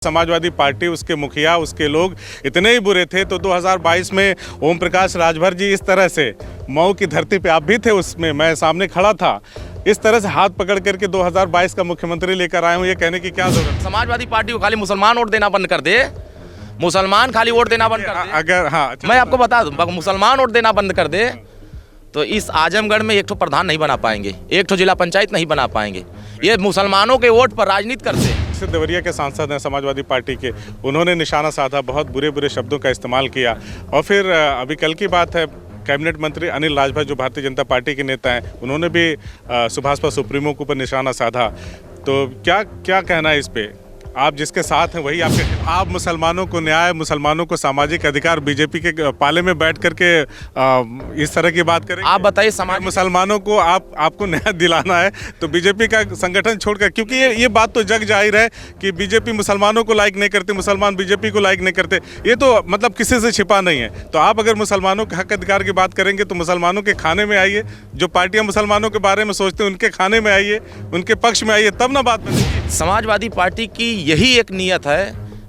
Samajwadi party, उसके मुखिया, उसके लोग इतने ही बुरे थे तो 2022 में ओम प्रकाश राजभर जी इस तरह से मऊ की धरती पे, आप भी थे उसमें, मैं सामने खड़ा था, इस तरह से हाथ पकड़ करके 2022 का मुख्यमंत्री लेकर आए हूँ, ये कहने की क्या जरूरत। समाजवादी पार्टी को खाली मुसलमान वोट देना बंद कर दे, मुसलमान खाली वोट देना बंद कर दे। अगर हाँ, मैं आपको बता दूं, मुसलमान वोट देना बंद कर दे तो इस आजमगढ़ में एक ठो प्रधान नहीं बना पाएंगे, एक ठो जिला पंचायत नहीं बना पाएंगे। ये मुसलमानों के वोट पर राजनीति करते हैं। देवरिया के सांसद हैं समाजवादी पार्टी के, उन्होंने निशाना साधा, बहुत बुरे बुरे शब्दों का इस्तेमाल किया। और फिर अभी कल की बात है, कैबिनेट मंत्री अनिल राजभर जो भारतीय जनता पार्टी के नेता हैं, उन्होंने भी सुभाषपा सुप्रीमो के ऊपर निशाना साधा। तो क्या क्या कहना है इस पे? आप जिसके साथ हैं वही आपके, आप मुसलमानों को न्याय, मुसलमानों को सामाजिक अधिकार, बीजेपी के पाले में बैठ करके इस तरह की बात करें। आप बताइए, समाज मुसलमानों को आपको न्याय दिलाना है तो बीजेपी का संगठन छोड़कर, क्योंकि ये बात तो जग जाहिर है कि बीजेपी मुसलमानों को लाइक नहीं करते, मुसलमान बीजेपी को लाइक नहीं करते, ये तो मतलब किसी से छिपा नहीं है। तो आप अगर मुसलमानों के हक अधिकार की बात करेंगे तो मुसलमानों के खाने में आइए, जो पार्टियां मुसलमानों के बारे में सोचते हैं उनके खाने में आइए, उनके पक्ष में आइए, तब ना बात बनेगी। समाजवादी पार्टी की यही एक नियत है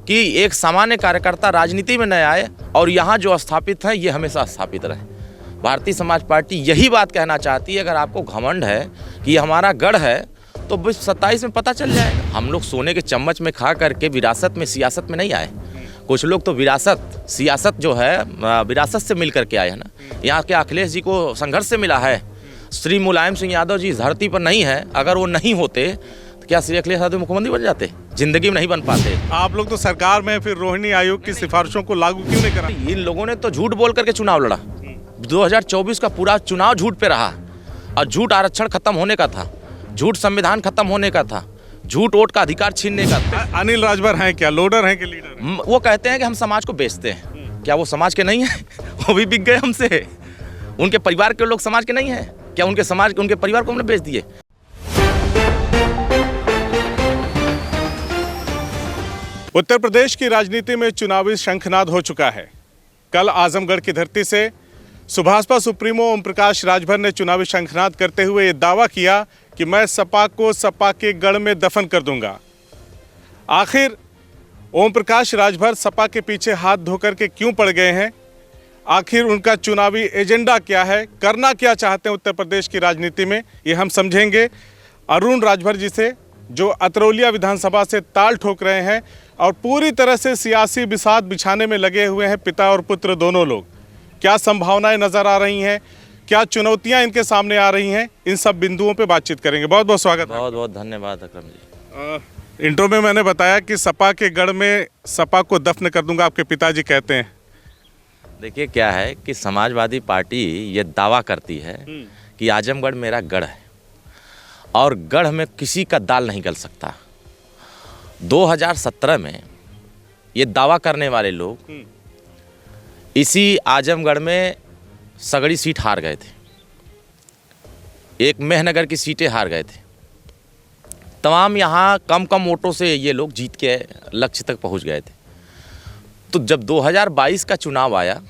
कि एक सामान्य कार्यकर्ता राजनीति में न आए और यहाँ जो स्थापित है ये हमेशा स्थापित रहे। भारतीय समाज पार्टी यही बात कहना चाहती है। अगर आपको घमंड है कि ये हमारा गढ़ है तो 27 में पता चल जाएगा। हम लोग सोने के चम्मच में खा करके विरासत में, सियासत में नहीं आए। कुछ लोग तो विरासत, सियासत जो है विरासत से मिल करके आए हैं ना। यहाँ के अखिलेश जी को संघर्ष से मिला है। श्री मुलायम सिंह यादव जी धरती पर नहीं है, अगर वो नहीं होते क्या श्री अखिलेश यादव मुख्यमंत्री बन जाते? जिंदगी में नहीं बन पाते। आप लोग तो सरकार में, फिर रोहिणी आयोग की सिफारिशों को लागू क्यों नहीं करा? इन लोगों ने तो झूठ बोल करके चुनाव लड़ा। 2024 का पूरा चुनाव झूठ पे रहा और झूठ आरक्षण खत्म होने का था, झूठ संविधान खत्म होने का था, झूठ वोट का अधिकार छीनने का था। अनिल राजभर हैं क्या लोडर हैं कि लीडर हैं? वो कहते हैं कि हम समाज को बेचते हैं। क्या वो समाज के नहीं है? वो भी बिक गए हमसे। उनके परिवार के लोग समाज के नहीं है क्या? उनके परिवार को हमने बेच दिए। उत्तर प्रदेश की राजनीति में चुनावी शंखनाद हो चुका है। कल आजमगढ़ की धरती से सुभाषपा सुप्रीमो ओम प्रकाश राजभर ने चुनावी शंखनाद करते हुए ये दावा किया कि मैं सपा को सपा के गढ़ में दफन कर दूंगा। आखिर ओम प्रकाश राजभर सपा के पीछे हाथ धोकर के क्यों पड़ गए हैं? आखिर उनका चुनावी एजेंडा क्या है? करना क्या चाहते हैं उत्तर प्रदेश की राजनीति में? ये हम समझेंगे अरुण राजभर जी से, जो अतरौलिया विधानसभा से ताल ठोक रहे हैं और पूरी तरह से सियासी बिसात बिछाने में लगे हुए हैं, पिता और पुत्र दोनों लोग। क्या संभावनाएं नजर आ रही हैं, क्या चुनौतियां इनके सामने आ रही हैं, इन सब बिंदुओं पे बातचीत करेंगे। बहुत बहुत स्वागत। बहुत बहुत धन्यवाद अकरम जी। इंट्रो में मैंने बताया कि सपा के गढ़ में सपा को दफन कर दूंगा, आपके पिताजी कहते हैं। देखिए क्या है कि समाजवादी पार्टी ये दावा करती है कि आजमगढ़ मेरा गढ़ है और गढ़ में किसी का दाल नहीं गल सकता। 2017 में ये दावा करने वाले लोग इसी आजमगढ़ में सगड़ी सीट हार गए थे, एक मेहनगर की सीटें हार गए थे। तमाम यहाँ कम कम वोटों से ये लोग जीत के लक्ष्य तक पहुँच गए थे। तो जब 2022 का चुनाव आया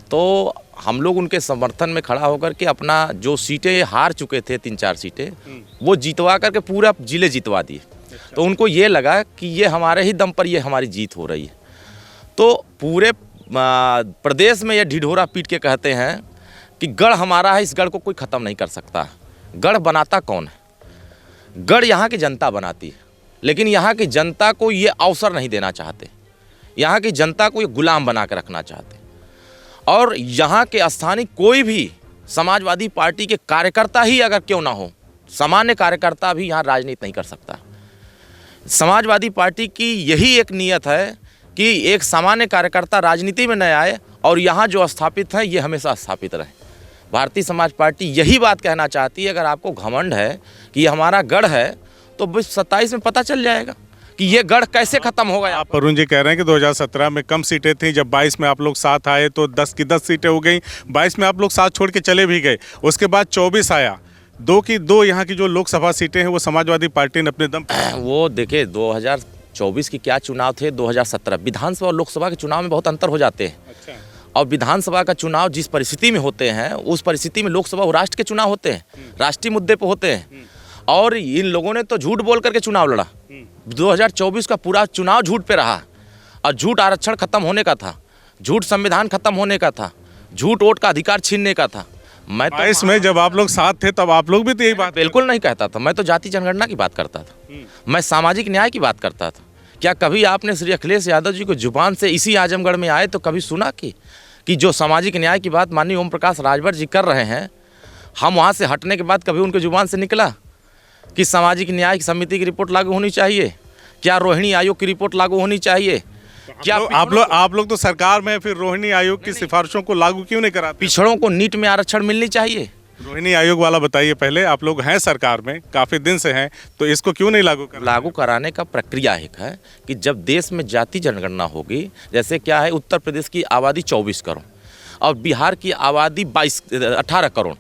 तो हम लोग उनके समर्थन में खड़ा होकर के अपना जो सीटें हार चुके थे, 3-4 सीटें, वो जीतवा करके पूरा जिले जीतवा दिए। तो उनको ये लगा कि ये हमारे ही दम पर ये हमारी जीत हो रही है। तो पूरे प्रदेश में ये ढिढोरा पीट के कहते हैं कि गढ़ हमारा है, इस गढ़ को कोई ख़त्म नहीं कर सकता। गढ़ बनाता कौन है? गढ़ यहाँ की जनता बनाती है, लेकिन यहाँ की जनता को ये अवसर नहीं देना चाहते। यहाँ की जनता को ये गुलाम बना के रखना चाहते। और यहाँ के स्थानीय कोई भी समाजवादी पार्टी के कार्यकर्ता ही अगर क्यों ना हो, सामान्य कार्यकर्ता भी यहाँ राजनीति नहीं कर सकता। समाजवादी पार्टी की यही एक नियत है कि एक सामान्य कार्यकर्ता राजनीति में न आए और यहाँ जो स्थापित है ये हमेशा स्थापित रहे। भारतीय समाज पार्टी यही बात कहना चाहती है। अगर आपको घमंड है कि ये हमारा गढ़ है तो 27 में पता चल जाएगा कि ये गढ़ कैसे खत्म हो गया। आप अरुण जी कह रहे हैं कि 2017 में कम सीटें थी, जब 22 में आप लोग साथ आए तो 10 की 10 सीटें हो गई, 22 में आप लोग साथ छोड़ के चले भी गए। उसके बाद 24 आया, 2 की 2 यहाँ की जो लोकसभा सीटें हैं वो समाजवादी पार्टी ने अपने दम वो देखिए 2024 की क्या चुनाव थे, 2017 विधानसभा और लोकसभा के चुनाव में बहुत अंतर हो जाते हैं। अच्छा। और विधानसभा का चुनाव जिस परिस्थिति में होते हैं उस परिस्थिति में लोकसभा और राष्ट्र के चुनाव होते हैं, राष्ट्रीय मुद्दे पर होते हैं। और इन लोगों ने तो झूठ बोल करके चुनाव लड़ा। 2024 का पूरा चुनाव झूठ पे रहा, और झूठ आरक्षण खत्म होने का था, झूठ संविधान खत्म होने का था, झूठ वोट का अधिकार छीनने का था। मैं तो इसमें जब आप लोग साथ थे तब आप लोग भी तो यही बात बिल्कुल नहीं कहता था। मैं तो जाति जनगणना की बात करता था, मैं सामाजिक न्याय की बात करता था। क्या कभी आपने श्री अखिलेश यादव जी को जुबान से इसी आजमगढ़ में आए तो कभी सुना कि जो सामाजिक न्याय की बात माननीय ओम प्रकाश राजभर जी कर रहे हैं, हम वहाँ से हटने के बाद कभी उनके जुबान से निकला कि सामाजिक न्याय समिति की रिपोर्ट लागू होनी चाहिए? क्या रोहिणी आयोग की रिपोर्ट लागू होनी चाहिए? क्या आप लोग तो सरकार में, फिर रोहिणी आयोग की सिफारिशों को लागू क्यों नहीं कराते? पिछड़ों को नीट में आरक्षण मिलनी चाहिए? रोहिणी आयोग वाला बताइए पहले। आप लोग हैं सरकार में, काफी दिन से हैं, तो इसको क्यों नहीं लागू कराने का प्रक्रिया एक है कि जब देश में जाति जनगणना होगी, जैसे क्या है, उत्तर प्रदेश की आबादी 24 करोड़ और बिहार की आबादी 18 करोड़।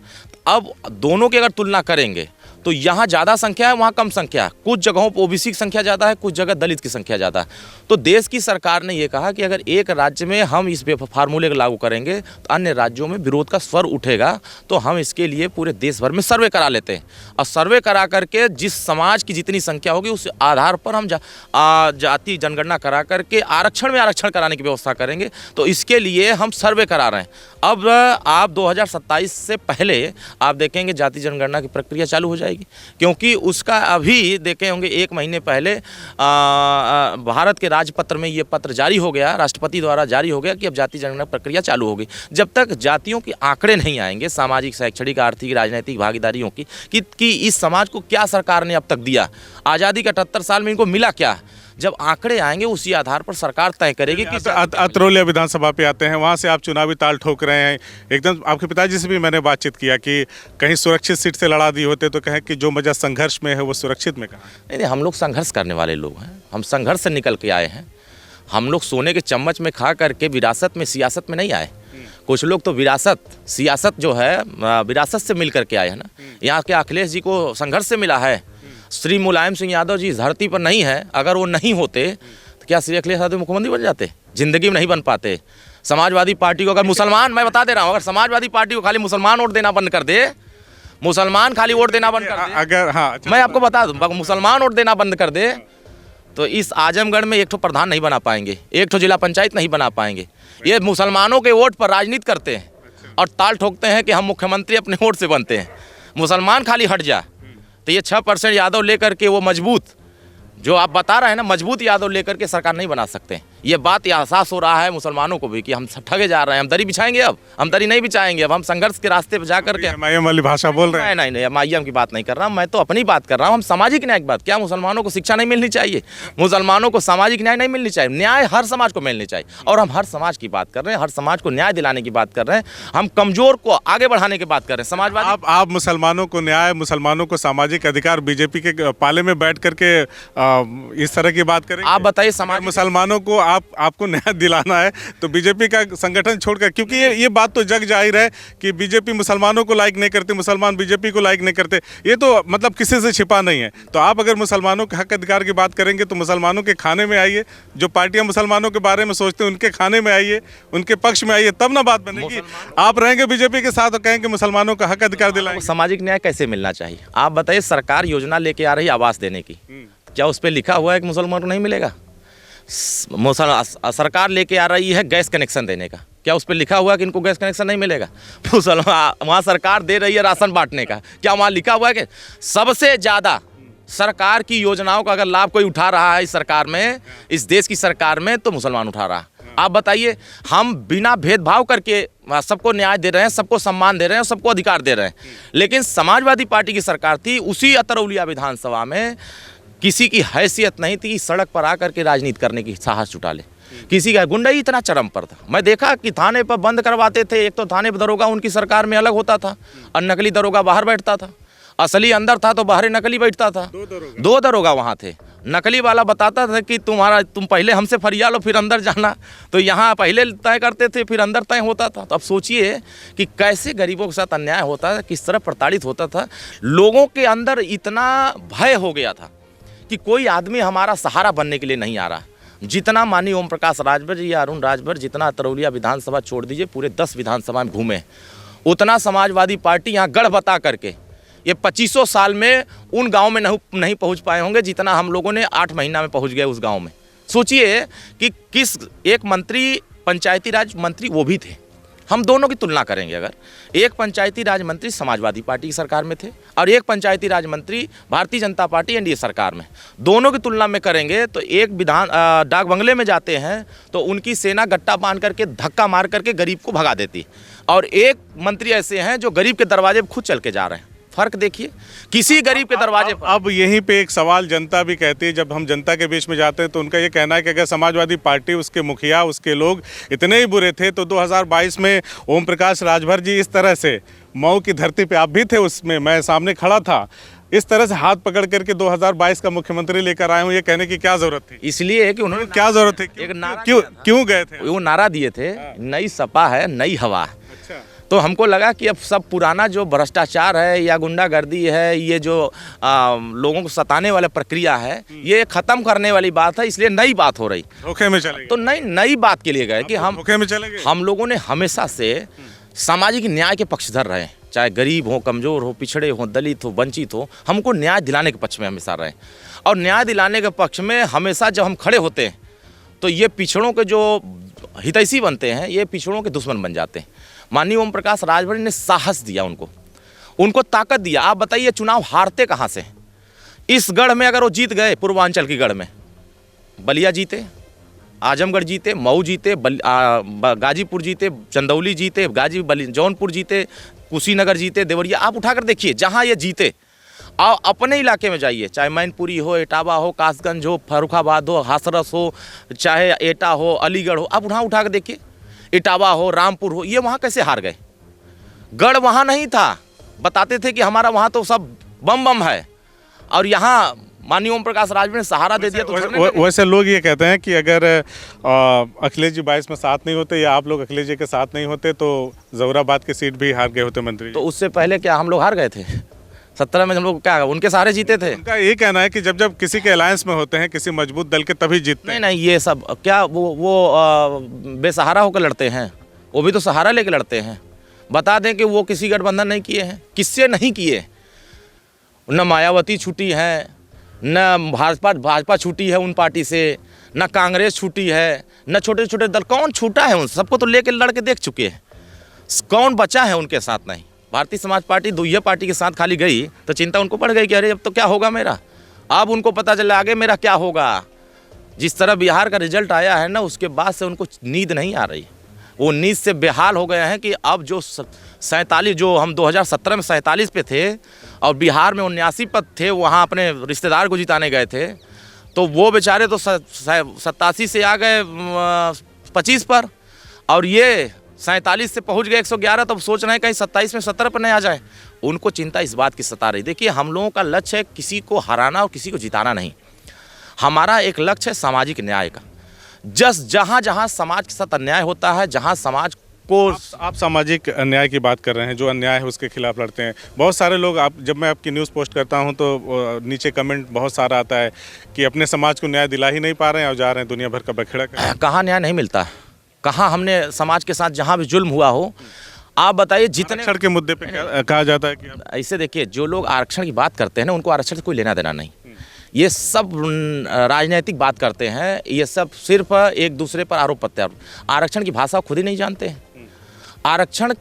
अब दोनों की अगर तुलना करेंगे तो यहाँ ज़्यादा संख्या है, वहाँ कम संख्या है। कुछ जगहों पर ओबीसी की संख्या ज़्यादा है, कुछ जगह दलित की संख्या ज़्यादा है। तो देश की सरकार ने ये कहा कि अगर एक राज्य में हम इस फार्मूले को लागू करेंगे तो अन्य राज्यों में विरोध का स्वर उठेगा, तो हम इसके लिए पूरे देश भर में सर्वे करा लेते हैं, और सर्वे करा करके जिस समाज की जितनी संख्या होगी उस आधार पर हम जाति जनगणना करा करके आरक्षण में आरक्षण कराने की व्यवस्था करेंगे। तो इसके लिए हम सर्वे करा रहे हैं। अब आप 2027 से पहले आप देखेंगे जाति जनगणना की प्रक्रिया चालू हो जाएगी, क्योंकि उसका अभी देखे होंगे 1 महीने पहले भारत के राजपत्र में ये पत्र जारी हो गया, राष्ट्रपति द्वारा जारी हो गया कि अब जाति जनगणना प्रक्रिया चालू होगी। जब तक जातियों के आंकड़े नहीं आएंगे, सामाजिक, शैक्षणिक, आर्थिक, राजनीतिक भागीदारियों की कि इस समाज को क्या सरकार ने अब तक दिया, आज़ादी के 78 साल में इनको मिला क्या, जब आंकड़े आएंगे उसी आधार पर सरकार तय करेगी कि अतरौलिया विधानसभा पे आते हैं, वहाँ से आप चुनावी ताल ठोक रहे हैं। एकदम आपके पिताजी से भी मैंने बातचीत किया कि कहीं सुरक्षित सीट से लड़ा दी होते तो कहें कि जो मजा संघर्ष में है वो सुरक्षित में कहाँ? नहीं, हम लोग संघर्ष करने वाले लोग हैं, हम संघर्ष से निकल के आए हैं। हम लोग सोने के चम्मच में खा करके विरासत में, सियासत में नहीं आए। कुछ लोग तो विरासत, सियासत जो है विरासत से मिल करके आए हैं ना। यहाँ के अखिलेश जी को संघर्ष से मिला है। श्री मुलायम सिंह यादव जी इस धरती पर नहीं है, अगर वो नहीं होते तो क्या श्री अखिलेश यादव मुख्यमंत्री बन जाते? जिंदगी में नहीं बन पाते। समाजवादी पार्टी को अगर मुसलमान, मैं बता दे रहा हूँ, अगर समाजवादी पार्टी को खाली मुसलमान वोट देना बंद कर दे, मुसलमान खाली वोट देना बंद कर दे, अगर हाँ, मैं आपको बता दूँ, मुसलमान वोट देना बंद कर दे तो इस आजमगढ़ में एक ठो प्रधान नहीं बना पाएंगे, एक ठो जिला पंचायत नहीं बना पाएंगे। ये मुसलमानों के वोट पर राजनीति करते हैं और ताल ठोकते हैं कि हम मुख्यमंत्री अपने वोट से बनते हैं। मुसलमान खाली हट जा तो ये 6% यादव लेकर के वो मजबूत, जो आप बता रहे हैं ना, मजबूत यादव लेकर के सरकार नहीं बना सकते। ये बात एहसास हो रहा है मुसलमानों को भी कि हम ठगे जा रहे हैं, हम दरी बिछाएंगे, अब हम दरी नहीं बिछाएंगे, अब हम संघर्ष के रास्ते पर जा करके एमआईएम वाली भाषा बोल रहे हैं। नहीं, एमआईएम की बात नहीं कर रहा, मैं तो अपनी बात कर रहा हूँ। हम सामाजिक न्याय की बात, क्या मुसलमानों को शिक्षा नहीं मिलनी चाहिए? मुसलमानों को सामाजिक न्याय नहीं मिलनी चाहिए? न्याय हर समाज को मिलनी चाहिए, और हम हर समाज की बात कर रहे हैं, हर समाज को न्याय दिलाने की बात कर रहे हैं, हम कमजोर को आगे बढ़ाने की बात कर रहे हैं। समाजवादी आप मुसलमानों को न्याय, मुसलमानों को सामाजिक अधिकार, बीजेपी के पाले में बैठ करके इस तरह की बात करें? आप बताइए, समाज मुसलमानों को आपको न्याय दिलाना है तो बीजेपी का संगठन छोड़कर, क्योंकि ये बात तो जग जाहिर है कि बीजेपी मुसलमानों को लाइक नहीं करते, मुसलमान बीजेपी को लाइक नहीं करते, ये तो मतलब किसी से छिपा नहीं है। तो आप अगर मुसलमानों के हक अधिकार की बात करेंगे तो मुसलमानों के खाने में आइए, जो पार्टियां मुसलमानों के बारे में सोचते हैं उनके खाने में आइए, उनके पक्ष में आइए, तब ना बात बनेगी। आप रहेंगे बीजेपी के साथ और कहेंगे मुसलमानों का हक अधिकार दिलाएंगे। सामाजिक न्याय कैसे मिलना चाहिए? आप बताइए, सरकार योजना लेके आ रही है आवास देने की, क्या उस पर लिखा हुआ है कि मुसलमानों को नहीं मिलेगा? सरकार लेके आ रही है गैस कनेक्शन देने का, क्या उस पर लिखा हुआ है कि इनको गैस कनेक्शन नहीं मिलेगा? मुसलमान, वहाँ सरकार दे रही है राशन बांटने का, क्या वहाँ लिखा हुआ है कि सबसे ज़्यादा सरकार की योजनाओं का अगर लाभ कोई उठा रहा है इस सरकार में, इस देश की सरकार में, तो मुसलमान उठा रहा है? आप बताइए, हम बिना भेदभाव करके सबको न्याय दे रहे हैं, सबको सम्मान दे रहे हैं, सबको अधिकार दे रहे हैं। लेकिन समाजवादी पार्टी की सरकार थी, उसी अतरौलिया विधानसभा में किसी की हैसियत नहीं थी सड़क पर आकर के राजनीति करने की साहस जुटा ले। किसी का गुंडाई इतना चरम पर था, मैं देखा कि थाने पर बंद करवाते थे। एक तो थाने पर दरोगा उनकी सरकार में अलग होता था और नकली दरोगा बाहर बैठता था, असली अंदर था तो बाहर नकली बैठता था। दो दरोगा वहाँ थे। नकली वाला बताता था कि तुम पहले हमसे फरिया लो फिर अंदर जाना, तो यहाँ पहले तय करते थे फिर अंदर तय होता था। तो अब सोचिए कि कैसे गरीबों के साथ अन्याय होता है, किस तरह प्रताड़ित होता था। लोगों के अंदर इतना भय हो गया था कि कोई आदमी हमारा सहारा बनने के लिए नहीं आ रहा। जितना माननीय ओम प्रकाश राजभर जी या अरुण राजभर जितना अतरौलिया विधानसभा छोड़ दीजिए, पूरे 10 विधानसभा में घूमे, उतना समाजवादी पार्टी यहाँ गढ़ बता करके ये 2500 साल में उन गांव में नहीं पहुंच पाए होंगे जितना हम लोगों ने 8 महीना में पहुंच गए उस गांव में। सोचिए कि किस एक मंत्री, पंचायती राज मंत्री वो भी थे, हम दोनों की तुलना करेंगे अगर, एक पंचायती राज मंत्री समाजवादी पार्टी की सरकार में थे और एक पंचायती राज मंत्री भारतीय जनता पार्टी एनडीए सरकार में, दोनों की तुलना में करेंगे तो एक डाक बंगले में जाते हैं तो उनकी सेना गट्टा बांध करके धक्का मार करके गरीब को भगा देती, और एक मंत्री ऐसे हैं जो गरीब के दरवाजे पर खुद चल के जा रहे हैं। फर्क देखिए, किसी गरीब के दरवाजे पर। अब यहीं पे एक सवाल जनता भी कहती है, जब हम जनता के बीच में जाते हैं तो उनका ये कहना है कि अगर समाजवादी पार्टी, उसके मुखिया, उसके लोग इतने ही बुरे थे तो 2022 में ओम प्रकाश राजभर जी इस तरह से, मऊ की धरती पे आप भी थे उसमें, मैं सामने खड़ा था, इस तरह से हाथ पकड़ करके 2022 का मुख्यमंत्री लेकर आए हूँ, ये कहने की क्या जरूरत थी? इसलिए कि उन्होंने क्या जरूरत थी? एक नारा क्यों गए थे? वो नारा दिए थे, नई सपा है नई हवा। अच्छा। तो हमको लगा कि अब सब पुराना जो भ्रष्टाचार है या गुंडागर्दी है, ये जो लोगों को सताने वाला प्रक्रिया है, ये खत्म करने वाली बात है, इसलिए नई बात हो रही। धोखे में चले गए? तो नई बात के लिए गए कि हम धोखे में चले गए। हम लोगों ने हमेशा से सामाजिक न्याय के पक्षधर रहे, चाहे गरीब हो, कमजोर हो, पिछड़े हो, दलित हो, वंचित हो, हमको न्याय दिलाने के पक्ष में हमेशा रहे। और न्याय दिलाने के पक्ष में हमेशा जब हम खड़े होते हैं तो ये पिछड़ों के जो हितैषी बनते हैं, ये पिछड़ों के दुश्मन बन जाते हैं। माननीय ओम प्रकाश राजभर ने साहस दिया, उनको ताकत दिया। आप बताइए चुनाव हारते कहाँ से? इस गढ़ में अगर वो जीत गए, पूर्वांचल की गढ़ में, बलिया जीते, आजमगढ़ जीते, मऊ जीते, गाजीपुर जीते, चंदौली जीते, जौनपुर जीते, कुशीनगर जीते, देवरिया, आप उठाकर देखिए जहाँ ये जीते। और अपने इलाके में जाइए, चाहे मैनपुरी हो, इटावा हो, कासगंज हो, फर्रुखाबाद हो, हाथरस हो, चाहे एटा हो, अलीगढ़ हो, आप वहाँ उठा कर देखिए, इटावा हो, रामपुर हो, ये वहाँ कैसे हार गए? गढ़ वहाँ नहीं था, बताते थे कि हमारा वहाँ तो सब बम है, और यहाँ माननीय ओम प्रकाश राजभर ने सहारा दे दिया। तो वैसे लोग ये कहते हैं कि अगर अखिलेश जी 22 में साथ नहीं होते या आप लोग अखिलेश जी के साथ नहीं होते तो ज़ोराबाद की सीट भी हार गए होते मंत्री। तो उससे पहले क्या हम लोग हार गए थे? 17 में हम लोग क्या उनके सहारे जीते थे? उनका ये कहना है कि जब किसी के अलायंस में होते हैं, किसी मजबूत दल के, तभी जीतते हैं। नहीं, ये सब क्या वो बेसहारा होकर लड़ते हैं? वो भी तो सहारा लेकर लड़ते हैं। बता दें कि वो किसी गठबंधन नहीं किए हैं, किससे नहीं किए। न मायावती छूटी है, न भाजपा छूटी है उन पार्टी से, न कांग्रेस छूटी है, न छोटे छोटे दल। कौन छूटा है? उन सबको तो लेके लड़ के देख चुके हैं, कौन बचा है उनके साथ? नहीं। भारतीय समाज पार्टी दुइया पार्टी के साथ खाली गई तो चिंता उनको पड़ गई कि अरे अब तो क्या होगा मेरा। अब उनको पता चला आगे मेरा क्या होगा। जिस तरह बिहार का रिजल्ट आया है ना, उसके बाद से उनको नींद नहीं आ रही। वो नींद से बेहाल हो गए हैं कि अब जो 47, जो हम 2017 में 47 पे थे और बिहार में 79 पद थे, वहाँ अपने रिश्तेदार को जिताने गए थे, तो वो बेचारे तो 87 से आ गए 25 पर, और ये 47 से पहुंच गए 111। तो सोच रहे हैं कहीं 27 में 17 पर नहीं आ जाए। उनको चिंता इस बात की सता रही। देखिए, हम लोगों का लक्ष्य है किसी को हराना और किसी को जिताना नहीं। हमारा एक लक्ष्य है सामाजिक न्याय का। जहाँ जहाँ समाज के साथ अन्याय होता है, जहाँ समाज को आप सामाजिक अन्याय की बात कर रहे हैं, जो अन्याय है उसके खिलाफ लड़ते हैं। बहुत सारे लोग, आप जब मैं आपकी न्यूज़ पोस्ट करता हूं तो नीचे कमेंट बहुत सारा आता है कि अपने समाज को न्याय दिला ही नहीं पा रहे हैं और जा रहे हैं दुनिया भर का बखेड़ा कर। कहाँ न्याय नहीं मिलता? कहाँ हमने समाज के साथ जहाँ भी जुल्म हुआ हो, आप बताइए। जितने आरक्षण के मुद्दे पे कहा जाता है कि ऐसे देखिए, जो लोग आरक्षण की बात करते हैं ना, उनको आरक्षण से कोई लेना देना नहीं। ये सब राजनीतिक बात करते हैं, ये सब सिर्फ एक दूसरे पर आरोप प्रत्यारोप। आरक्षण की भाषा खुद ही नहीं जानते हैं। आरक्षण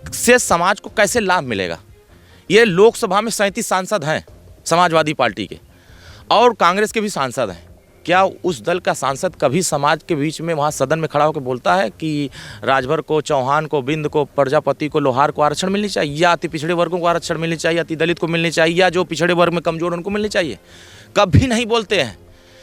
से समाज को कैसे लाभ मिलेगा? ये लोकसभा में 37 सांसद हैं समाजवादी पार्टी के, और कांग्रेस के भी सांसद हैं। क्या उस दल का सांसद कभी समाज के बीच में वहाँ सदन में खड़ा होकर बोलता है कि राजभर को, चौहान को, बिंद को, प्रजापति को, लोहार को आरक्षण मिलनी चाहिए, या अति पिछड़े वर्गों को आरक्षण मिलनी चाहिए, अति दलित को मिलनी चाहिए, या जो पिछड़े वर्ग में कमजोर उनको मिलनी चाहिए? कभी नहीं बोलते हैं।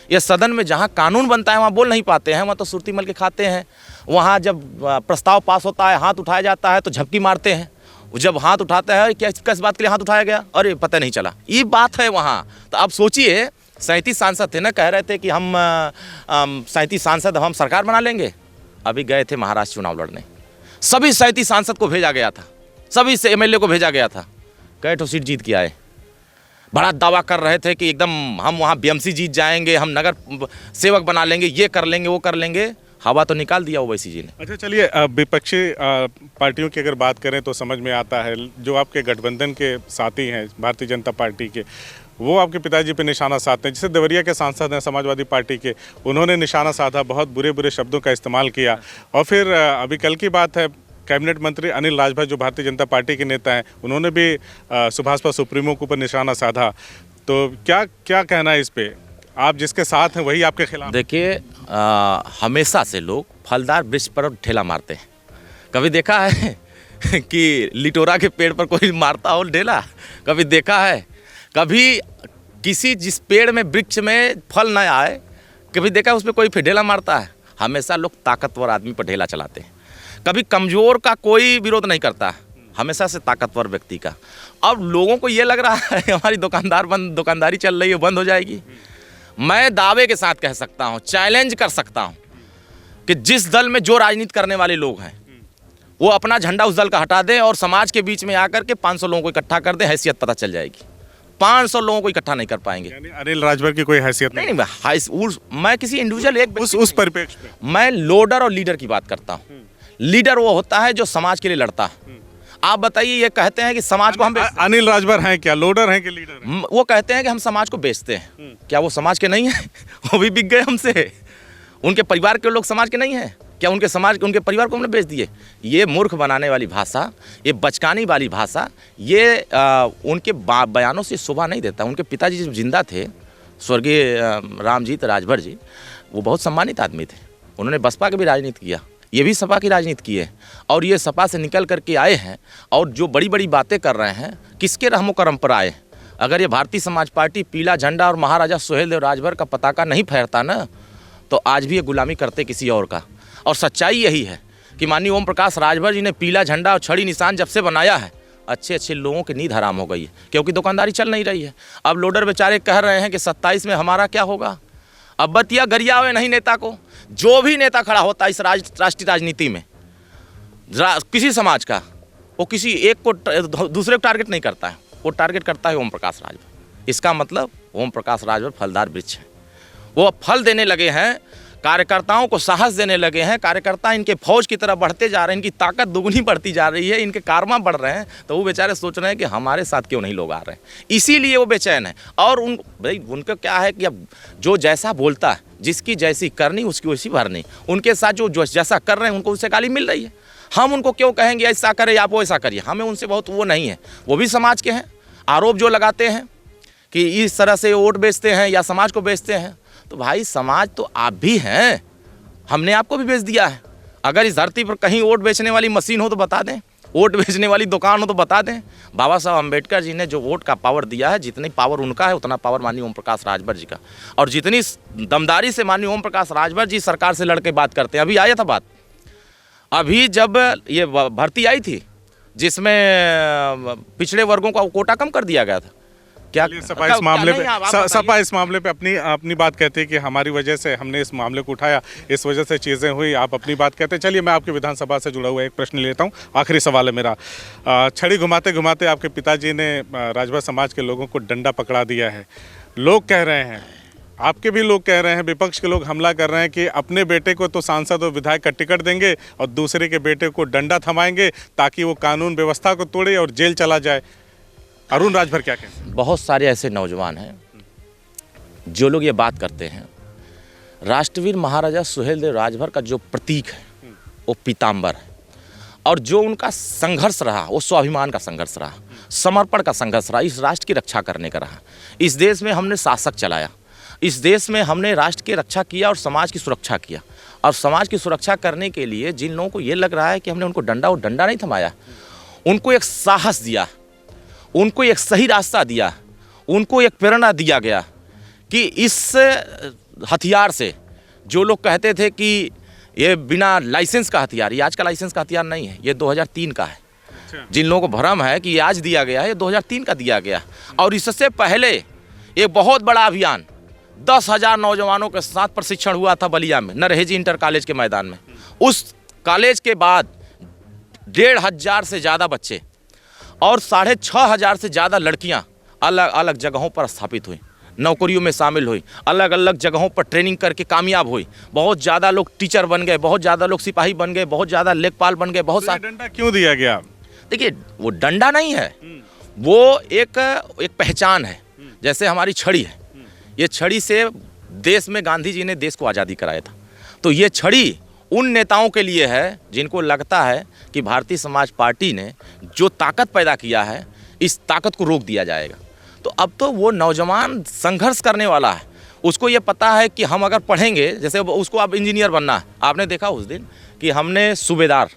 ये सदन में जहाँ कानून बनता है वहाँ बोल नहीं पाते हैं, वहाँ तो सुर्ती मल के खाते हैं। वहाँ जब प्रस्ताव पास होता है, हाथ उठाया जाता है तो झपकी मारते हैं। जब हाथ उठाते हैं, क्या किस बात के लिए हाथ उठाया गया, अरे पता नहीं चला, ये बात है वहाँ। तो आप सोचिए, 37 सांसद थे ना, कह रहे थे कि हम 37 सांसद हम सरकार बना लेंगे। अभी गए थे महाराष्ट्र चुनाव लड़ने, सभी 37 सांसद को भेजा गया था, सभी से MLA को भेजा गया था, कई ठो सीट जीत के आए। बड़ा दावा कर रहे थे कि एकदम हम वहाँ BMC जीत जाएंगे, हम नगर सेवक बना लेंगे, ये कर लेंगे, वो कर लेंगे। हवा तो निकाल दिया ओवैसी जी ने। अच्छा चलिए, विपक्षी पार्टियों की अगर बात करें तो समझ में आता है जो आपके गठबंधन के साथी हैं भारतीय जनता पार्टी के, वो आपके पिताजी पे निशाना साधते हैं। जैसे देवरिया के सांसद हैं समाजवादी पार्टी के, उन्होंने निशाना साधा, बहुत बुरे बुरे शब्दों का इस्तेमाल किया। और फिर अभी कल की बात है, कैबिनेट मंत्री अनिल राजभर जो भारतीय जनता पार्टी के नेता हैं, उन्होंने भी सुभाषपा सुप्रीमो के ऊपर निशाना साधा। तो क्या क्या कहना है इस पे? आप जिसके साथ हैं वही आपके खिलाफ? देखिए, हमेशा से लोग फलदार वृक्ष पर ढेला मारते हैं। कभी देखा है कि लिटोरा के पेड़ पर कोई मारता हो ढेला? कभी देखा है? कभी किसी जिस पेड़ में वृक्ष में फल न आए, कभी देखा है उस पर कोई फिर ढेला मारता है? हमेशा लोग ताकतवर आदमी पर ढेला चलाते हैं। कभी कमज़ोर का कोई विरोध नहीं करता, हमेशा से ताकतवर व्यक्ति का। अब लोगों को ये लग रहा है हमारी दुकानदारी चल रही है, बंद हो जाएगी। मैं दावे के साथ कह सकता हूँ, चैलेंज कर सकता हूँ कि जिस दल में जो राजनीति करने वाले लोग हैं वो अपना झंडा उस दल का हटा दें और समाज के बीच में आकर के 500 लोगों को इकट्ठा कर दें, हैसियत पता चल जाएगी। 500 लोगों को इकट्ठा नहीं कर पाएंगे। यानी अनिल राजभर की कोई हैसियत नहीं? मैं किसी इंडिविजुअल एक उस परिप्रेक्ष्य में मैं लोडर और लीडर की बात करता हूँ। लीडर वो होता है जो समाज के लिए लड़ता है। आप बताइए, ये कहते हैं कि समाज को हम अनिल राजभर हैं क्या, लोडर हैं कि लीडर हैं? वो कहते हैं कि हम समाज को बेचते हैं। क्या वो समाज के नहीं हैं? वो भी बिक गए हमसे। उनके परिवार के लोग समाज के नहीं हैं क्या? उनके परिवार को हमने बेच दिए। ये मूर्ख बनाने वाली भाषा, ये बचकानी वाली भाषा, ये उनके बयानों से शोभा नहीं देता। उनके पिताजी जब जिंदा थे, स्वर्गीय रामजीत राजभर जी, वो बहुत सम्मानित आदमी थे। उन्होंने बसपा की भी राजनीति किया, ये भी सपा की राजनीति की है, और ये सपा से निकल करके आए हैं और जो बड़ी बड़ी बातें कर रहे हैं, किसके रहमो करम पर आए? अगर ये भारतीय समाज पार्टी पीला झंडा और महाराजा सुहेलदेव राजभर का पताका नहीं फहरता ना, तो आज भी ये गुलामी करते किसी और का। और सच्चाई यही है कि माननीय ओम प्रकाश राजभर जी ने पीला झंडा और छड़ी निशान जब से बनाया है, अच्छे अच्छे लोगों की नींद हराम हो गई है, क्योंकि दुकानदारी चल नहीं रही है। अब लोडर बेचारे कह रहे हैं कि 27 में हमारा क्या होगा। अब बतिया गरिया हुए नहीं नेता को। जो भी नेता खड़ा होता है इस राष्ट्रीय राजनीति में, किसी समाज का, वो किसी एक को दूसरे को टारगेट नहीं करता है, वो टारगेट करता है ओम प्रकाश राजभर। इसका मतलब ओम प्रकाश राजभर फलदार वृक्ष है। वो फल देने लगे हैं, कार्यकर्ताओं को साहस देने लगे हैं। कार्यकर्ता इनके फौज की तरह बढ़ते जा रहे हैं, इनकी ताकत दुगनी बढ़ती जा रही है, इनके कारमा बढ़ रहे हैं। तो वो बेचारे सोच रहे हैं कि हमारे साथ क्यों नहीं लोग आ रहे हैं, इसीलिए वो बेचैन है। और उनका क्या है कि अब जो जैसा बोलता है, जिसकी जैसी करनी उसकी वैसी भरनी, उनके साथ जो जैसा कर रहे हैं उनको उससे गाली मिल रही है। हम उनको क्यों कहेंगे ऐसा करें आप वो ऐसा करिए, हमें उनसे बहुत वो नहीं है। वो भी समाज के हैं। आरोप जो लगाते हैं कि इस तरह से वोट बेचते हैं या समाज को बेचते हैं, तो भाई समाज तो आप भी हैं, हमने आपको भी बेच दिया है। अगर इस धरती पर कहीं वोट बेचने वाली मशीन हो तो बता दें, वोट बेचने वाली दुकान हो तो बता दें। बाबा साहब अम्बेडकर जी ने जो वोट का पावर दिया है, जितनी पावर उनका है उतना पावर माननीय ओम प्रकाश राजभर जी का। और जितनी दमदारी से माननीय ओम प्रकाश राजभर जी सरकार से लड़के बात करते हैं। अभी आया था बात, अभी जब ये भर्ती आई थी जिसमें पिछड़े वर्गों का कोटा कम कर दिया गया था, क्या सपा इस मामले पे अपनी बात कहती है कि हमारी वजह से हमने इस मामले को उठाया, इस वजह से चीज़ें हुई, आप अपनी बात कहते हैं। चलिए, मैं आपके विधानसभा से जुड़ा हुआ एक प्रश्न लेता हूँ, आखिरी सवाल है मेरा। छड़ी घुमाते घुमाते आपके पिताजी ने राजभर समाज के लोगों को डंडा पकड़ा दिया है। लोग कह रहे हैं, आपके भी लोग कह रहे हैं, विपक्ष के लोग हमला कर रहे हैं कि अपने बेटे को तो सांसद और विधायक का टिकट देंगे और दूसरे के बेटे को डंडा थमाएंगे ताकि वो कानून व्यवस्था को तोड़े और जेल चला जाए। अरुण राजभर क्या कहें? बहुत सारे ऐसे नौजवान हैं जो लोग ये बात करते हैं। राष्ट्रवीर महाराजा सुहेलदेव राजभर का जो प्रतीक है वो पीताम्बर है, और जो उनका संघर्ष रहा वो स्वाभिमान का संघर्ष रहा, समर्पण का संघर्ष रहा, इस राष्ट्र की रक्षा करने का रहा। इस देश में हमने शासक चलाया, इस देश में हमने राष्ट्र की रक्षा किया और समाज की सुरक्षा किया। और समाज की सुरक्षा करने के लिए जिन लोगों को ये लग रहा है कि हमने उनको डंडा नहीं थमाया, उनको एक साहस दिया, उनको एक सही रास्ता दिया, उनको एक प्रेरणा दिया गया कि इस हथियार से, जो लोग कहते थे कि ये बिना लाइसेंस का हथियार, ये आज का लाइसेंस का हथियार नहीं है, ये 2003 का है। जिन लोगों को भ्रम है कि ये आज दिया गया है, ये 2003 का दिया गया। और इससे पहले एक बहुत बड़ा अभियान 10,000 नौजवानों के साथ प्रशिक्षण हुआ था बलिया में, नरहेजी इंटर कॉलेज के मैदान में। उस कॉलेज के बाद 1,500 से ज़्यादा बच्चे और 6,500 से ज़्यादा लड़कियां अलग अलग जगहों पर स्थापित हुई। नौकरियों में शामिल हुई, अलग अलग जगहों पर ट्रेनिंग करके कामयाब हुई। बहुत ज़्यादा लोग टीचर बन गए, बहुत ज़्यादा लोग सिपाही बन गए, बहुत ज़्यादा लेखपाल बन गए, बहुत सारे। डंडा क्यों दिया गया? देखिए, वो डंडा नहीं है, वो एक पहचान है। जैसे हमारी छड़ी है, ये छड़ी से देश में गांधी जी ने देश को आज़ादी कराया था। तो ये छड़ी उन नेताओं के लिए है जिनको लगता है कि भारतीय समाज पार्टी ने जो ताकत पैदा किया है, इस ताकत को रोक दिया जाएगा। तो अब तो वो नौजवान संघर्ष करने वाला है, उसको ये पता है कि हम अगर पढ़ेंगे, जैसे उसको अब इंजीनियर बनना है। आपने देखा उस दिन कि हमने सूबेदार,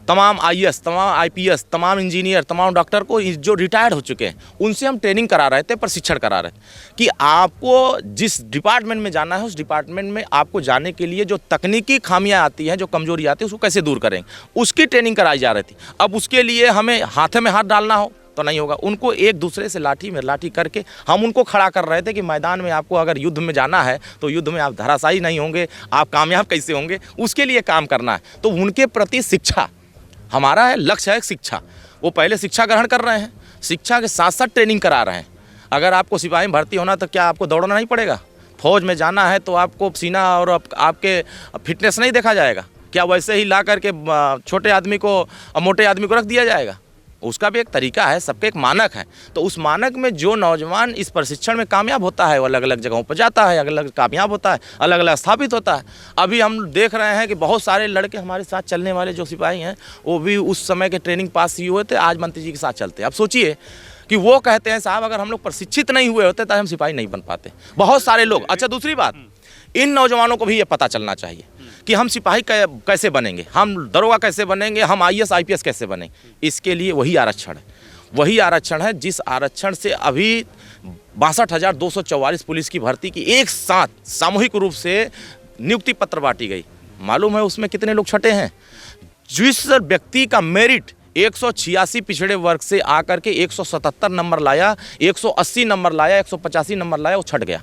तमाम आईएएस, तमाम आईपीएस, तमाम इंजीनियर, तमाम डॉक्टर को जो रिटायर्ड हो चुके हैं, उनसे हम ट्रेनिंग करा रहे थे, प्रशिक्षण करा रहे थे कि आपको जिस डिपार्टमेंट में जाना है, उस डिपार्टमेंट में आपको जाने के लिए जो तकनीकी खामियां आती हैं, जो कमजोरी आती है, उसको कैसे दूर करेंगे, उसकी ट्रेनिंग कराई जा रही थी। अब उसके लिए हमें हाथ में हाथ डालना हो तो नहीं होगा। उनको एक दूसरे से लाठी में लाठी करके हम उनको खड़ा कर रहे थे कि मैदान में आपको अगर युद्ध में जाना है तो युद्ध में आप धराशायी नहीं होंगे, आप कामयाब कैसे होंगे, उसके लिए काम करना है। तो उनके प्रति शिक्षा हमारा है, लक्ष्य है शिक्षा। वो पहले शिक्षा ग्रहण कर रहे हैं, शिक्षा के साथ साथ ट्रेनिंग करा रहे हैं। अगर आपको सिपाही में भर्ती होना तो क्या आपको दौड़ना नहीं पड़ेगा? फौज में जाना है तो आपको सीना और आपके फिटनेस नहीं देखा जाएगा क्या? वैसे ही ला करके छोटे आदमी को, मोटे आदमी को रख दिया जाएगा? उसका भी एक तरीका है, सबके एक मानक है। तो उस मानक में जो नौजवान इस प्रशिक्षण में कामयाब होता है, वो अलग अलग जगहों पर जाता है, अलग अलग कामयाब होता है, अलग अलग स्थापित होता है। अभी हम देख रहे हैं कि बहुत सारे लड़के हमारे साथ चलने वाले जो सिपाही हैं, वो भी उस समय के ट्रेनिंग पास किए हुए थे, आज मंत्री जी के साथ चलते हैं। अब सोचिए कि वो कहते हैं साहब, अगर हम लोग प्रशिक्षित नहीं हुए होते तो हम सिपाही नहीं बन पाते। बहुत सारे लोग। अच्छा, दूसरी बात, इन नौजवानों को भी ये पता चलना चाहिए कि हम सिपाही कैसे बनेंगे, हम दरोगा कैसे बनेंगे, हम आईएएस आईपीएस कैसे बनेंगे। इसके लिए वही आरक्षण है जिस आरक्षण से अभी 62,244 पुलिस की भर्ती की एक साथ सामूहिक रूप से नियुक्ति पत्र बांटी गई। मालूम है उसमें कितने लोग छटे हैं? जिस व्यक्ति का मेरिट 186 पिछड़े वर्ग से आकर के 177 नंबर लाया, 180 नंबर लाया, 185 नंबर लाया, वो छट गया।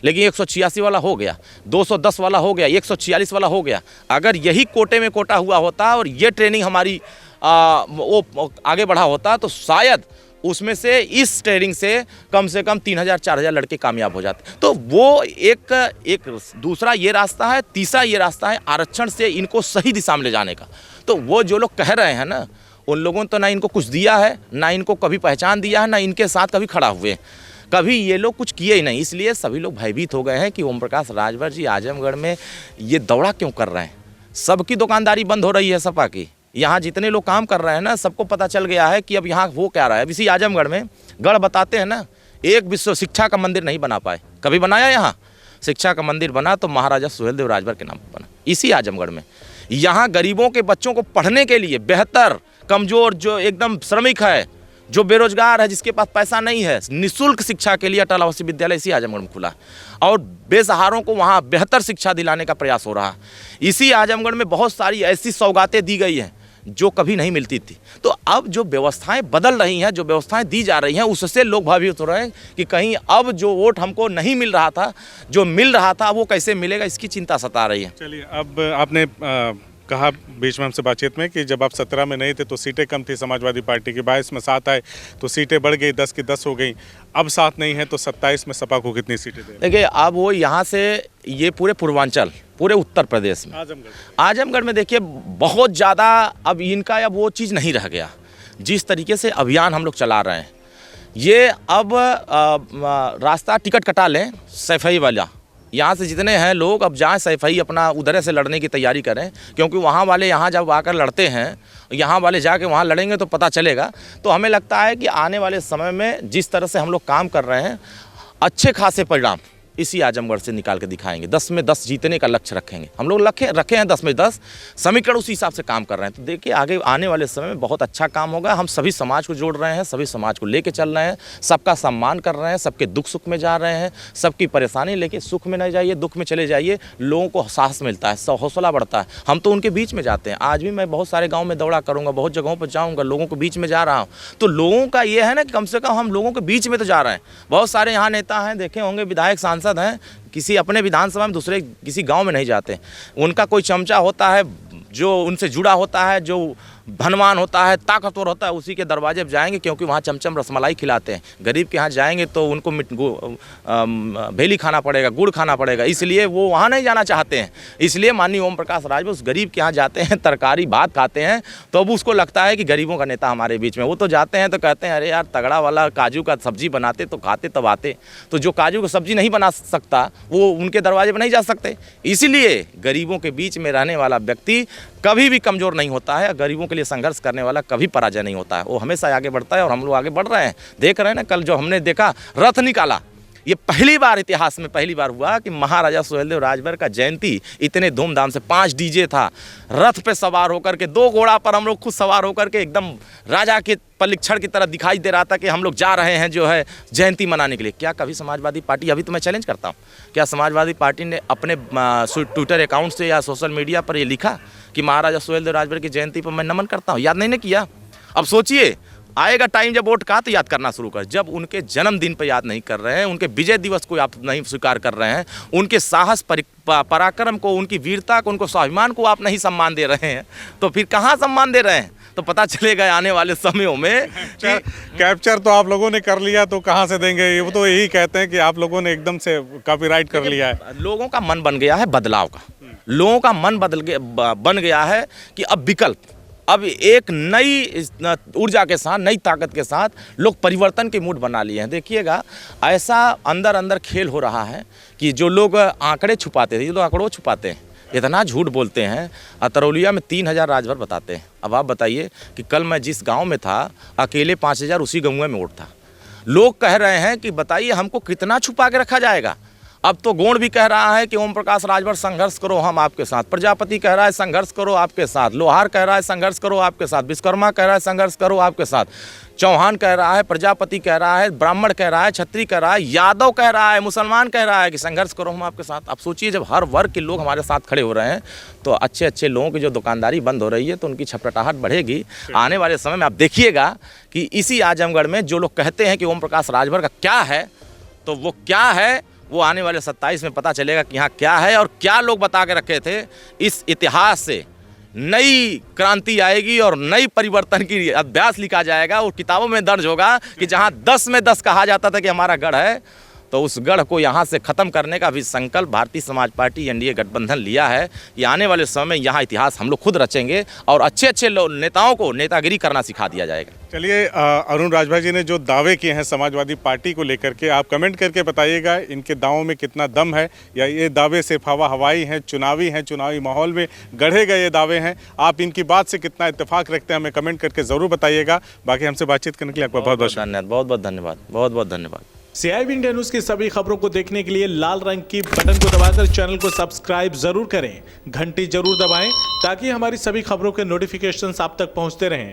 लेकिन 186 वाला हो गया, 210 वाला हो गया, 146 वाला हो गया। अगर यही कोटे में कोटा हुआ होता और ये ट्रेनिंग हमारी वो आगे बढ़ा होता तो शायद उसमें से, इस ट्रेनिंग से कम 3,000-4,000 लड़के कामयाब हो जाते। तो वो एक दूसरा ये रास्ता है। तीसरा ये रास्ता है आरक्षण से इनको सही दिशा में ले जाने का। तो वो जो लोग कह रहे हैं ना, उन लोगों ने तो ना इनको कुछ दिया है, ना इनको कभी पहचान दिया है, ना इनके साथ कभी खड़ा हुए, कभी ये लोग कुछ किए ही नहीं। इसलिए सभी लोग भयभीत हो गए हैं कि ओम प्रकाश राजभर जी आजमगढ़ में ये दौड़ा क्यों कर रहे हैं। सबकी दुकानदारी बंद हो रही है सपा की। यहाँ जितने लोग काम कर रहे हैं ना, सबको पता चल गया है कि अब यहाँ हो क्या रहा है। अब इसी आजमगढ़ में गढ़ बताते हैं ना, एक विश्व शिक्षा का मंदिर नहीं बना पाए। कभी बनाया यहाँ शिक्षा का मंदिर? बना तो महाराजा सुहेलदेव राजभर के नाम पर बना, इसी आजमगढ़ में। यहाँ गरीबों के बच्चों को पढ़ने के लिए बेहतर, कमज़ोर, जो एकदम श्रमिक है, जो बेरोजगार है, जिसके पास पैसा नहीं है, निःशुल्क शिक्षा के लिए अटल आवासीय विद्यालय इसी आजमगढ़ में खुला और बेसहारों को वहाँ बेहतर शिक्षा दिलाने का प्रयास हो रहा है। इसी आजमगढ़ में बहुत सारी ऐसी सौगातें दी गई हैं जो कभी नहीं मिलती थी। तो अब जो व्यवस्थाएं बदल रही हैं, जो व्यवस्थाएं दी जा रही हैं, उससे लोग भयभीत हो रहे हैं कि कहीं अब जो वोट हमको नहीं मिल रहा था, जो मिल रहा था, वो कैसे मिलेगा, इसकी चिंता सता रही है। चलिए, अब आपने कहा बीच में हमसे बातचीत में कि जब आप 17 में नहीं थे तो सीटें कम थी समाजवादी पार्टी की, 22 में 7 आए तो सीटें बढ़ गई, 10 की 10 हो गई। अब 7 नहीं है तो 27 में सपा को कितनी सीटें दे? देखिए, अब वो यहाँ से ये पूरे पूर्वांचल, पूरे उत्तर प्रदेश में, आजमगढ़ में देखिए बहुत ज़्यादा अब इनका अब वो चीज़ नहीं रह गया। जिस तरीके से अभियान हम लोग चला रहे हैं, ये अब रास्ता टिकट कटा लें सैफई वाला, यहाँ से जितने हैं लोग अब जाएँ सैफई, अपना उधर से लड़ने की तैयारी करें, क्योंकि वहाँ वाले यहाँ जब आकर लड़ते हैं, यहाँ वाले जाके वहाँ लड़ेंगे तो पता चलेगा। तो हमें लगता है कि आने वाले समय में जिस तरह से हम लोग काम कर रहे हैं, अच्छे खासे परिणाम इसी आजमगढ़ से निकाल के दिखाएंगे। 10 में 10 जीतने का लक्ष्य रखेंगे हम लोग, रखे हैं 10 में 10 समीकरण, उसी हिसाब से काम कर रहे हैं। तो देखिए, आगे आने वाले समय में बहुत अच्छा काम होगा। हम सभी समाज को जोड़ रहे हैं, सभी समाज को लेके चल रहे हैं, सबका सम्मान कर रहे हैं, सबके दुख सुख में जा रहे हैं, सबकी परेशानी लेके सुख में नहीं जाइए, दुख में चले जाइए। लोगों को साहस मिलता है, हौसला बढ़ता है। हम तो उनके बीच में जाते हैं। आज भी मैं बहुत सारे गाँव में दौड़ा करूँगा, बहुत जगहों पर जाऊँगा, लोगों के बीच में जा रहा हूँ। तो लोगों का ये है ना कि कम से कम हम लोगों के बीच में तो जा रहे हैं। बहुत सारे यहाँ नेता हैं, देखे होंगे, विधायक सांसद हैं, किसी अपने विधानसभा में दूसरे किसी गांव में नहीं जाते। उनका कोई चमचा होता है जो उनसे जुड़ा होता है, जो धनवान होता है, ताकतवर होता है, उसी के दरवाजे पर जाएंगे, क्योंकि वहाँ चमचम रसमलाई खिलाते हैं। गरीब के यहाँ जाएंगे तो उनको भेली खाना पड़ेगा, गुड़ खाना पड़ेगा, इसलिए वो वहाँ नहीं जाना चाहते हैं। इसलिए माननीय ओम प्रकाश राजभर उस गरीब के यहाँ जाते हैं, तरकारी भात खाते हैं, तो अब उसको लगता है कि गरीबों का नेता हमारे बीच में। वो तो जाते हैं तो कहते हैं अरे यार तगड़ा वाला काजू का सब्जी बनाते तो खाते तब आते। तो जो काजू का सब्जी नहीं बना सकता वो उनके दरवाजे पर नहीं जा सकते। इसीलिए गरीबों के बीच में रहने वाला व्यक्ति कभी भी कमज़ोर नहीं होता है। गरीबों के लिए संघर्ष करने वाला कभी पराजय नहीं होता है, वो हमेशा आगे बढ़ता है। और हम लोग आगे बढ़ रहे हैं, देख रहे हैं ना, कल जो हमने देखा रथ निकाला, ये पहली बार इतिहास में पहली बार हुआ कि महाराजा सुहेलदेव राजभर का जयंती इतने धूमधाम से, 5 डीजे था, रथ पे सवार होकर के, 2 घोड़ा पर हम लोग खुद सवार होकर के एकदम राजा के परीक्षण की तरह दिखाई दे रहा था कि हम लोग जा रहे हैं जो है जयंती मनाने के लिए। क्या कभी समाजवादी पार्टी, अभी तो मैं चैलेंज करता हूँ, क्या समाजवादी पार्टी ने अपने ट्विटर अकाउंट से या सोशल मीडिया पर ये लिखा कि महाराजा सुहेलदेव राजभर की जयंती पर मैं नमन करता हूँ? याद नहीं ने किया। अब सोचिए, आएगा टाइम जब वोट का तो याद करना शुरू कर। जब उनके जन्मदिन पर याद नहीं कर रहे हैं, उनके विजय दिवस को आप नहीं स्वीकार कर रहे हैं, उनके साहस पराक्रम को, उनकी वीरता को, उनको स्वाभिमान को आप नहीं सम्मान दे रहे हैं, तो फिर कहाँ सम्मान दे रहे हैं? तो पता चलेगा आने वाले समयों में। कैप्चर तो आप लोगों ने कर लिया तो कहाँ से देंगे? वो तो यही कहते हैं कि आप लोगों ने एकदम से कॉपीराइट कर लिया है। लोगों का मन बन गया है बदलाव का, लोगों का मन बन गया है कि अब विकल्प, अब एक नई ऊर्जा के साथ, नई ताकत के साथ लोग परिवर्तन के मूड बना लिए हैं। देखिएगा, ऐसा अंदर अंदर खेल हो रहा है कि जो लोग आंकड़े छुपाते थे, ये लोग आंकड़ों छुपाते हैं, इतना झूठ बोलते हैं। अतरौलिया में 3000 राजभर बताते हैं। अब आप बताइए कि कल मैं जिस गांव में था, अकेले 5000 उसी गाँव में वोट था। लोग कह रहे हैं कि बताइए हमको कितना छुपा के रखा जाएगा। अब तो गोंड भी कह रहा है कि ओम प्रकाश राजभर संघर्ष करो, हम आपके साथ। प्रजापति कह रहा है संघर्ष करो, आपके साथ। लोहार कह रहा है संघर्ष करो, आपके साथ। विश्वकर्मा कह रहा है संघर्ष करो, आपके साथ। चौहान कह रहा है, प्रजापति कह रहा है, ब्राह्मण कह रहा है, क्षत्रिय कह रहा है, यादव कह रहा है, मुसलमान कह रहा है कि संघर्ष करो, हम आपके साथ। अब सोचिए, जब हर वर्ग के लोग हमारे साथ खड़े हो रहे हैं तो अच्छे अच्छे लोगों की जो दुकानदारी बंद हो रही है तो उनकी छटपटाहट बढ़ेगी। आने वाले समय में आप देखिएगा कि इसी आजमगढ़ में जो लोग कहते हैं कि ओम प्रकाश राजभर का क्या है, तो वो क्या है वो आने वाले 27 में पता चलेगा कि यहाँ क्या है और क्या लोग बता के रखे थे। इस इतिहास से नई क्रांति आएगी और नई परिवर्तन की अभ्यास लिखा जाएगा और किताबों में दर्ज होगा कि जहाँ 10 में 10 कहा जाता था कि हमारा गढ़ है, तो उस गढ़ को यहाँ से ख़त्म करने का भी संकल्प भारतीय समाज पार्टी एनडीए गठबंधन लिया है। ये आने वाले समय में यहाँ इतिहास हम लोग खुद रचेंगे और अच्छे अच्छे नेताओं को नेतागिरी करना सिखा दिया जाएगा। चलिए, अरुण राजभर जी ने जो दावे किए हैं समाजवादी पार्टी को लेकर के, आप कमेंट करके बताइएगा इनके दावों में कितना दम है, या ये दावे सिर्फ हवा हवाई हैं, चुनावी माहौल में गढ़े गए दावे हैं। आप इनकी बात से कितना इत्तेफाक रखते हैं, हमें कमेंट करके ज़रूर बताइएगा। बाकी हमसे बातचीत करने के लिए आपका बहुत बहुत धन्यवाद। बहुत बहुत धन्यवाद। CIB इंडिया न्यूज की सभी खबरों को देखने के लिए लाल रंग की बटन को दबाकर चैनल को सब्सक्राइब जरूर करें, घंटी जरूर दबाएं ताकि हमारी सभी खबरों के नोटिफिकेशंस आप तक पहुंचते रहें।